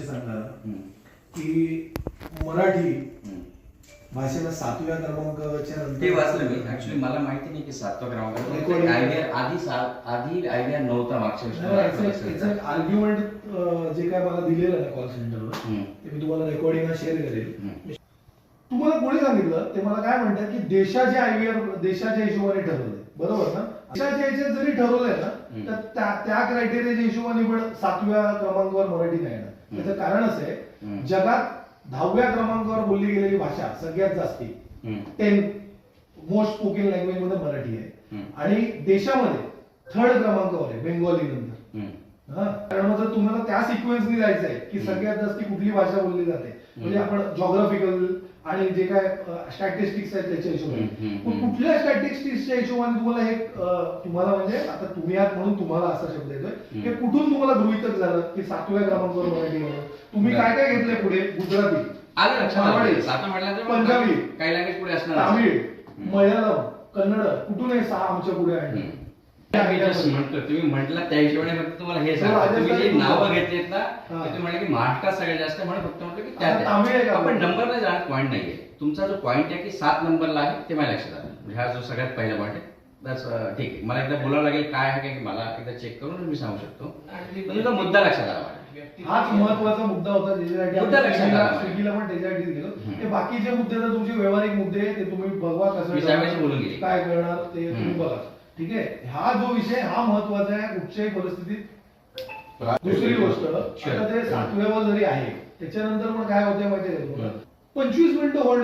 सांगणार की मराठी भाषेला 7व्या क्रमांकाच्या ते नंतर वाचलं मी. ऍक्च्युली मला माहिती नाही की 7व्या क्रमांकावर आयडिया नव्हता मागच्या आर्ग्युमेंट जे काय मला दिलेलं आहे कॉल सेंटरवर ते मी तुम्हाला रेकॉर्डिंग शेअर करेल. तुम्हाला कोणी सांगितलं ते मला काय म्हणतात की देशाच्या देशाच्या हिशोबाने ठरवलंय, बरोबर ना? देशाच्या ह्याच्यात जरी ठरवलंय ना तर त्या क्रायटेरियाच्या हिशोबाने पण 7व्या क्रमांकावर मराठी नाही येणार. त्याचं कारण असं आहे, जगात 10व्या क्रमांकावर बोलली गेलेली भाषा सगळ्यात जास्ती 10 मोस्ट स्पोकन लँग्वेज मध्ये मराठी आहे आणि देशामध्ये 3rd क्रमांकावर आहे बेंगॉली नंतर. कारण मग जर तुम्हाला त्या सिक्वेन्सनी जायचं आहे की सगळ्यात जास्ती कुठली भाषा बोलली जाते, म्हणजे आपण जॉग्राफिकल आणि जे काय स्टॅटिस्टिक्स आहेत त्याच्या हिशोबाने कुठल्या स्टॅटिस्टिक्सच्या हिशोबाने तुम्हाला हे तुम्हाला म्हणजे आता तुम्ही आहात म्हणून तुम्हाला असा शब्द येतोय की कुठून तुम्हाला गृहीतक झालं की 7व्या क्रमांकावर मराठी म्हणून तुम्ही काय काय घेतलंय पुढे? गुजराती, पंजाबी, काही लँग्वेज पुढे असणार, तामिळ, मल्याळम, कन्नड कुठून हे 6 आमच्या पुढे आहे? तुम्ही म्हटलं त्या हिशोबाने फक्त तुम्हाला हे सांगा. तुम्ही जे नावं घेतलेत ना ते म्हटलं की महाराष्ट्रात सगळ्यात जास्त म्हणून फक्त म्हटलं की त्या आपण नंबरला जाणार पॉईंट नाहीये. तुमचा जो पॉईंट आहे की 7 नंबरला आहे ते मला लक्षात आलं. म्हणजे हा जो सगळ्यात पहिला पॉईंट आहे ठीक आहे. मला एकदा बोलावं लागेल काय आहे की मला एकदा चेक करून मी सांगू शकतो. तुमचा मुद्दा लक्षात आला. हाच महत्वाचा मुद्दा होता ज्याच्यासाठी स्विगीला पण त्याच्यासाठी गेलो. ते बाकीचे मुद्दे तर तुमचे व्यवहारिक मुद्दे ते तुम्ही बघवा कसं बोलून गेली काय करणार ते तुम्ही बघा. ठीक आहे, हा जो विषय हा महत्वाचा आहे कुठच्याही परिस्थितीत. दुसरी गोष्ट आता ते 7व्यावर जरी आहे त्याच्यानंतर पण काय होते माहितीये का तुम्हाला, 25 मिनिटं होल्ड